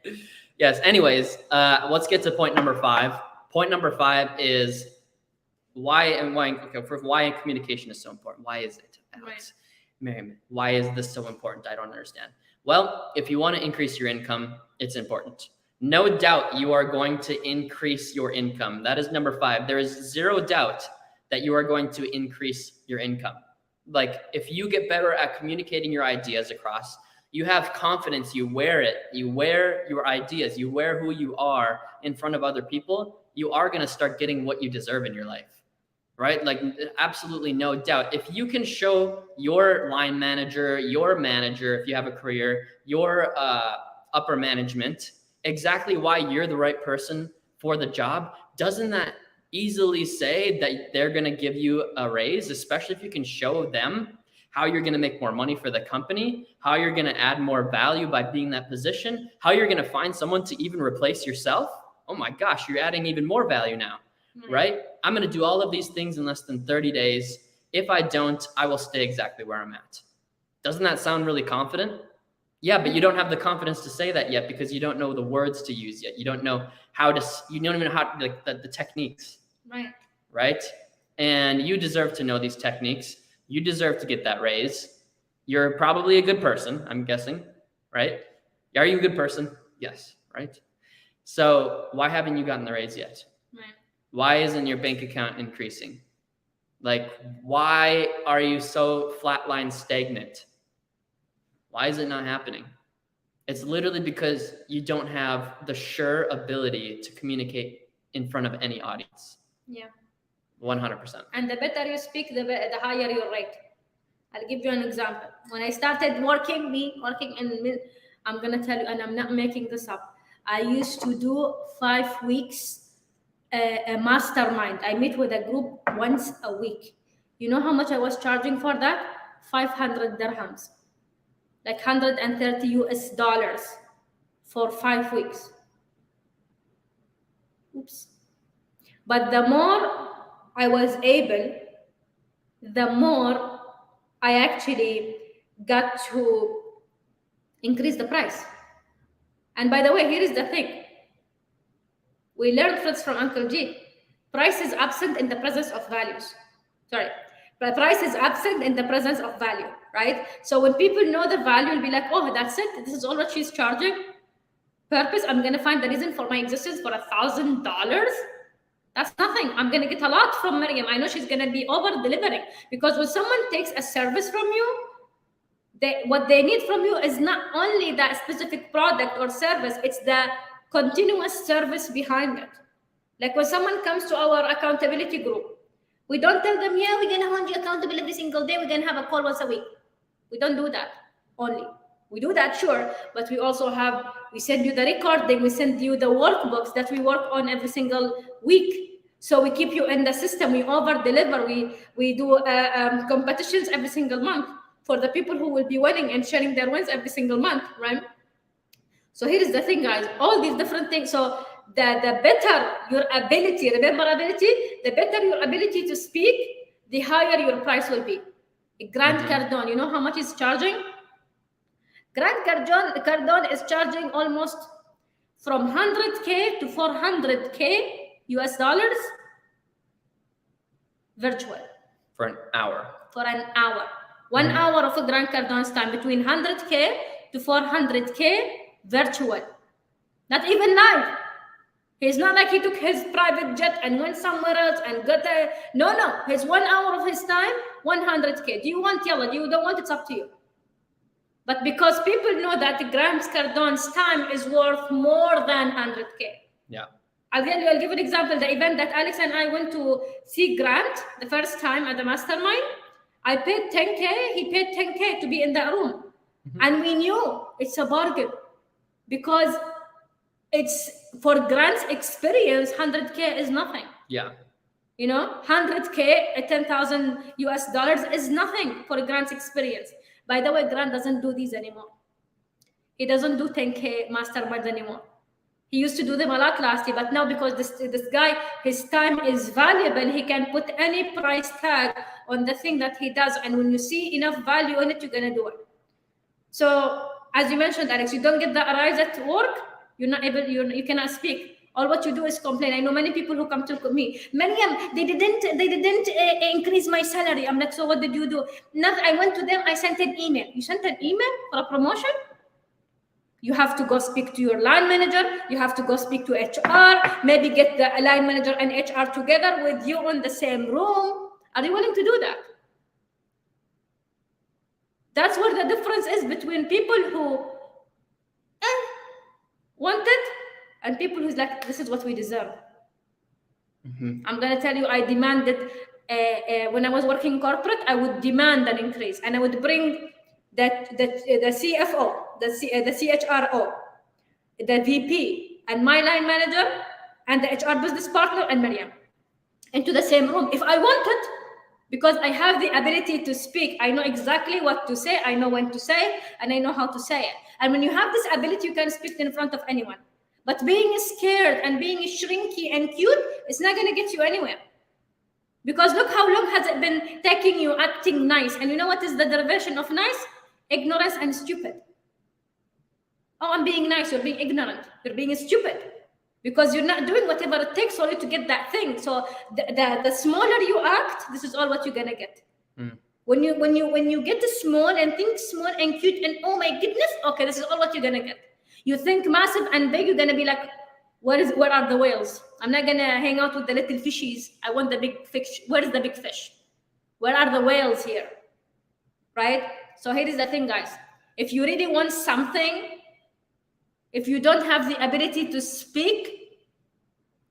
day. Yes. Anyways, let's get to point number 5. Point number 5 is why communication is so important. Why is it, Alex? Right. Maryam, why is this so important? I don't understand. Well, if you want to increase your income, it's important. No doubt you are going to increase your income. That is number 5. There is zero doubt that you are going to increase your income. Like, if you get better at communicating your ideas across, you have confidence, you wear it, you wear your ideas, you wear who you are in front of other people, you are going to start getting what you deserve in your life. Right? Like, absolutely no doubt. If you can show your line manager, your manager, if you have a career, your upper management, exactly why you're the right person for the job, doesn't that easily say that they're going to give you a raise, especially if you can show them how you're going to make more money for the company, how you're going to add more value by being in that position, how you're going to find someone to even replace yourself? Oh my gosh, you're adding even more value now. Right? I'm going to do all of these things in less than 30 days. If I don't, I will stay exactly where I'm at. Doesn't that sound really confident? Yeah, but you don't have the confidence to say that yet because you don't know the words to use yet. You don't know you don't even know how, like, the techniques. Right. Right? And you deserve to know these techniques. You deserve to get that raise. You're probably a good person, I'm guessing, right? Are you a good person? Yes, right? So why haven't you gotten the raise yet? Right. Why isn't your bank account increasing? Like, why are you so flatline stagnant? Why is it not happening? It's literally because you don't have the sure ability to communicate in front of any audience. Yeah. 100%. And the better you speak, the higher your rate. I'll give you an example. When I started working in, I'm going to tell you, and I'm not making this up. I used to do 5 weeks a mastermind. I meet with a group once a week. You know how much I was charging for that? 500 dirhams, like $130 US for 5 weeks. Oops. But the more I was able, the more I actually got to increase the price. And by the way, here is the thing. We learned this from Uncle G. Price is absent in the presence of values. Sorry. But price is absent in the presence of value, right? So when people know the value, will be like, oh, that's it. This is all what she's charging. Purpose, I'm going to find the reason for my existence for $1,000. That's nothing. I'm going to get a lot from Maryam. I know she's going to be over-delivering. Because when someone takes a service from you, what they need from you is not only that specific product or service, it's the continuous service behind it. Like when someone comes to our accountability group, we don't tell them, yeah, we're going to hold you accountable every single day. We're going to have a call once a week. We don't do that only. We do that, sure, but we also we send you the recording, we send you the workbooks that we work on every single week. So we keep you in the system, we over-deliver, we do competitions every single month for the people who will be winning and sharing their wins every single month, right? So here is the thing, guys, all these different things. So the better your ability, remember ability, the better your ability to speak, the higher your price will be. Grant Cardone, you know how much he's charging? Grant Cardone is charging almost from 100K to 400K US dollars virtual For an hour. for an hour. 1 hour of a Grant Cardone's time between 100K to 400K virtual. Not even live. It's not like he took his private jet and went somewhere else and got a... No. His 1 hour of his time, 100K. Do you want yellow? Do you don't want? It's up to you. But because people know that Grant Cardone's time is worth more than 100K. Yeah. I'll give an example. The event that Alex and I went to see Grant the first time at the mastermind, I paid 10K. He paid 10K to be in that room. And we knew it's a bargain because it's for Grant's experience, 100K is nothing. Yeah. 100K, 10,000 US dollars is nothing for Grant's experience. By the way, Grant doesn't do these anymore. He doesn't do 10K masterminds anymore. He used to do them a lot last year, but now because this guy, his time is valuable, he can put any price tag on the thing that he does. And when you see enough value in it, you're going to do it. So as you mentioned, Alex, you don't get the rise at work, you're not able, you cannot speak. All what you do is complain. I know many people who come to me, Mariam, they didn't increase my salary. I'm like, so what did you do? Nothing. I went to them, I sent an email. You sent an email for a promotion? You have to go speak to your line manager. You have to go speak to HR, maybe get the line manager and HR together with you in the same room. Are you willing to do that? That's where the difference is between people who want it and people who's like, this is what we deserve. I'm going to tell you, I demanded, when I was working corporate, I would demand an increase and I would bring the CFO, the CHRO, the VP, and my line manager, and the HR business partner, and Mariam into the same room if I wanted, because I have the ability to speak. I know exactly what to say, I know when to say, and I know how to say it. And when you have this ability, you can speak in front of anyone. But being scared and being shrinky and cute is not going to get you anywhere. Because look how long has it been taking you acting nice. And you know what is the derivation of nice? Ignorance and stupid. Oh, I'm being nice. You're being ignorant. You're being stupid. Because you're not doing whatever it takes for you to get that thing. So the smaller you act, this is all what you're going to get. When you get small and think small and cute and oh my goodness, okay, this is all what you're going to get. You think massive and big, you're going to be like, where are the whales? I'm not going to hang out with the little fishies. I want the big fish. Where is the big fish? Where are the whales here? Right? So here is the thing, guys. If you really want something, if you don't have the ability to speak,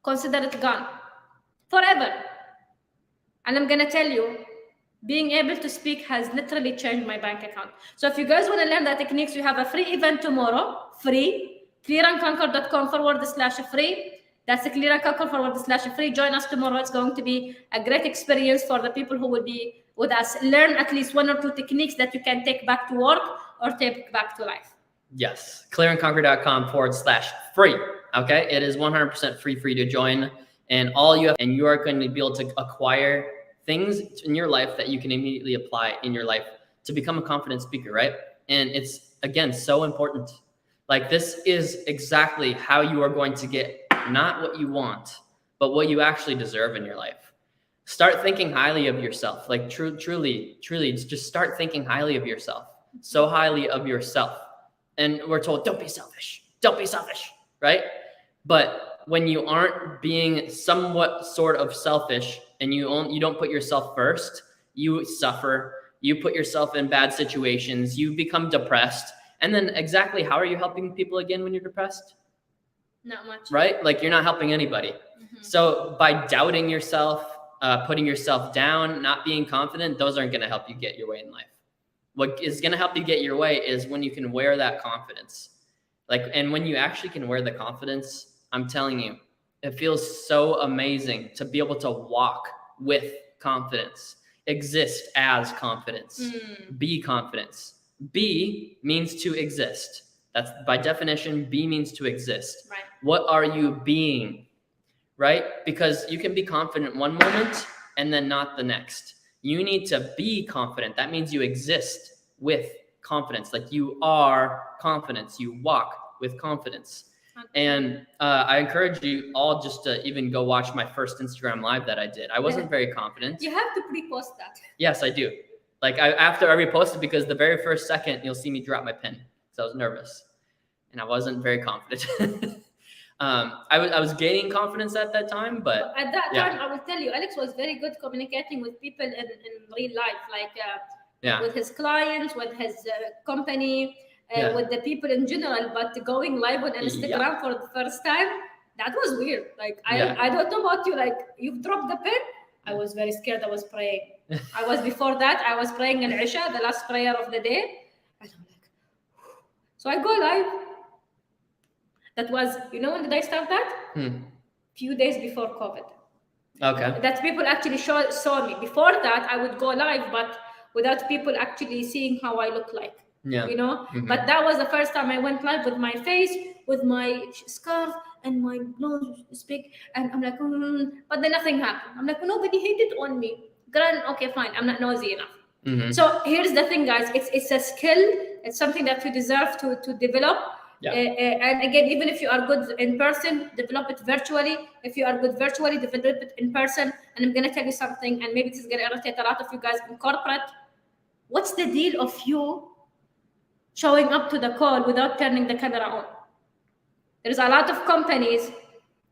consider it gone. Forever. And I'm going to tell you, being able to speak has literally changed my bank account. So if you guys want to learn the techniques, we have a free event tomorrow, free, clearandconquer.com/free. That's the clearandconquer/free. Join us tomorrow. It's going to be a great experience for the people who will be with us. Learn at least 1 or 2 techniques that you can take back to work or take back to life. Yes, clearandconquer.com/free. Okay, it is 100% free for you to join, and you are going to be able to acquire things in your life that you can immediately apply in your life to become a confident speaker, right? And it's, again, so important. Like, this is exactly how you are going to get not what you want, but what you actually deserve in your life. Start thinking highly of yourself. Like, truly, just start thinking highly of yourself. So highly of yourself. And we're told, don't be selfish, right? But when you aren't being somewhat sort of selfish and you don't put yourself first, you suffer, you put yourself in bad situations, you become depressed. And then exactly how are you helping people again when you're depressed? Not much. Right? Like, you're not helping anybody. So by doubting yourself, putting yourself down, not being confident, those aren't going to help you get your way in life. What is going to help you get your way is when you can wear that confidence. And when you actually can wear the confidence, I'm telling you, it feels so amazing to be able to walk with confidence, exist as confidence, be confidence. Be means to exist. That's by definition, be means to exist. Right. What are you being? Right? Because you can be confident one moment and then not the next. You need to be confident. That means you exist with confidence. Like you are confidence. You walk with confidence. And I encourage you all just to even go watch my first Instagram live that I did. I wasn't very confident. You have to pre-post that. Yes, I do. Like after I reposted, because the very first second you'll see me drop my pen. So I was nervous and I wasn't very confident. I was gaining confidence at that time, but at that time, I will tell you, Alex was very good communicating with people in real life, like with his clients, with his company, with the people in general. But going live on Instagram for the first time, that was weird. Like I don't know about you, like you've dropped the pen. I was very scared. I was praying. Before that, I was praying in Isha, the last prayer of the day. And I'm like, so I go live. That was, when did I start that? Few days before COVID. Okay. That people actually saw me. Before that, I would go live, but without people actually seeing how I look like. Yeah. But that was the first time I went live with my face, with my scarf, and my nose is big, and I'm like, but then nothing happened. I'm like, nobody hated on me. Okay, fine. I'm not nosy enough. So here's the thing, guys. It's a skill. It's something that you deserve to develop. Yeah. And again, even if you are good in person, develop it virtually. If you are good virtually, develop it in person. And I'm gonna tell you something, and maybe this is gonna irritate a lot of you guys in corporate. What's the deal of you showing up to the call without turning the camera on? There's a lot of companies,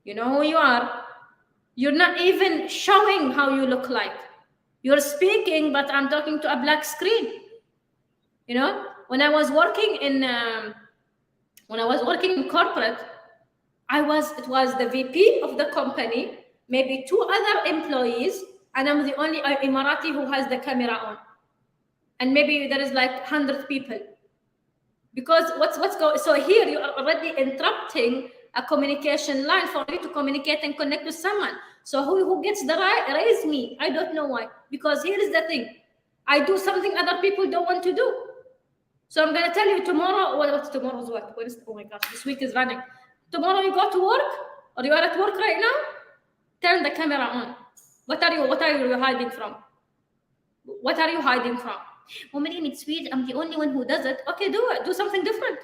you know who you are, you're not even showing how you look like. You're speaking, but I'm talking to a black screen. When I was working in corporate, it was the VP of the company, maybe 2 other employees, and I'm the only Emirati who has the camera on. And maybe there is like 100 people. Because what's going? So here you are already interrupting a communication line for you to communicate and connect with someone. So who gets the raise me? I don't know why. Because here is the thing: I do something other people don't want to do. So I'm gonna tell you tomorrow. What's tomorrow's what? Oh my gosh, this week is running. Tomorrow you go to work, or you are at work right now. Turn the camera on. What are you hiding from? What are you hiding from? Maryam, it's weird. I'm the only one who does it. Okay, do it. Do something different.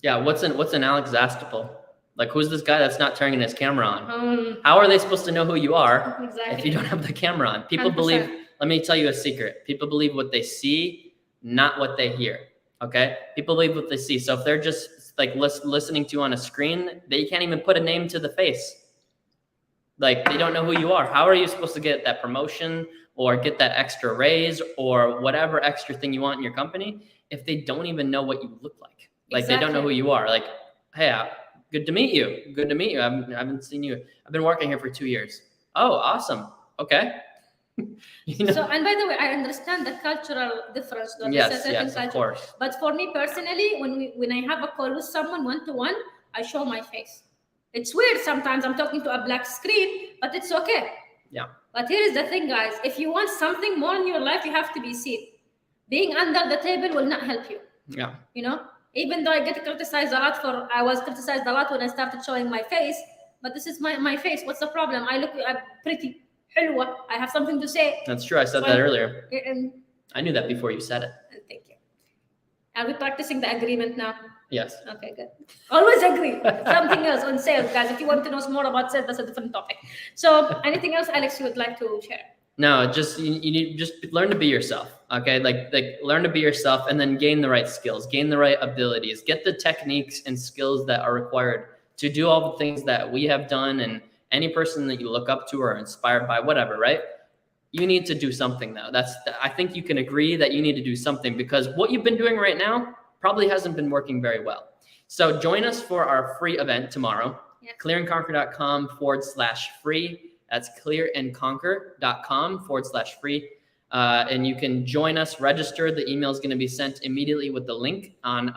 Yeah, what's an Alex Zastupal? Like, who's this guy that's not turning his camera on? How are they supposed to know who you are if you don't have the camera on? People 100%. Believe. Let me tell you a secret. People believe what they see, not what they hear. Okay? People believe what they see. So if they're just like listening to you on a screen, they can't even put a name to the face. Like, they don't know who you are. How are you supposed to get that promotion or get that extra raise or whatever extra thing you want in your company if they don't even know what you look like? Like, exactly. They don't know who you are. Like, hey, good to meet you. Good to meet you. I haven't seen you. I've been working here for 2 years. Oh, awesome. Okay. So, and by the way, I understand the cultural difference. Yes, of course. But for me personally, when I have a call with someone one-to-one, I show my face. It's weird sometimes. I'm talking to a black screen, but it's okay. Yeah. But here is the thing, guys. If you want something more in your life, you have to be seen. Being under the table will not help you. Yeah. Even though I was criticized a lot when I started showing my face, but this is my face. What's the problem? I'm pretty حلوة. I have something to say. That's true. I said that earlier. I knew that before you said it. Thank you. Are we practicing the agreement now? Yes. Okay, good. Always agree. Something else on sales, guys. If you want to know more about sales, that's a different topic. So anything else, Alex, you would like to share? No, just you need just learn to be yourself. Okay, like learn to be yourself, and then gain the right skills, gain the right abilities, get the techniques and skills that are required to do all the things that we have done, and any person that you look up to or are inspired by, whatever, right? You need to do something though. I think you can agree that you need to do something, because what you've been doing right now probably hasn't been working very well. So join us for our free event tomorrow. Yeah. clearandconquer.com/free. That's clearandconquer.com/free. And you can join us, register. The email is going to be sent immediately with the link on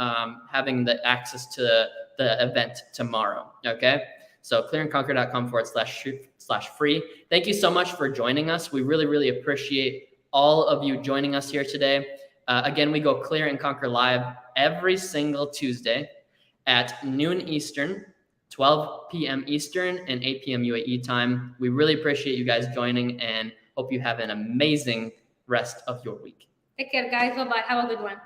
having the access to the event tomorrow. Okay. So clearandconquer.com/free. Thank you so much for joining us. We really, really appreciate all of you joining us here today. Again, we go Clear and Conquer live every single Tuesday at noon Eastern, 12 p.m. Eastern, and 8 p.m. UAE time. We really appreciate you guys joining and hope you have an amazing rest of your week. Take care, guys. Bye bye. Have a good one.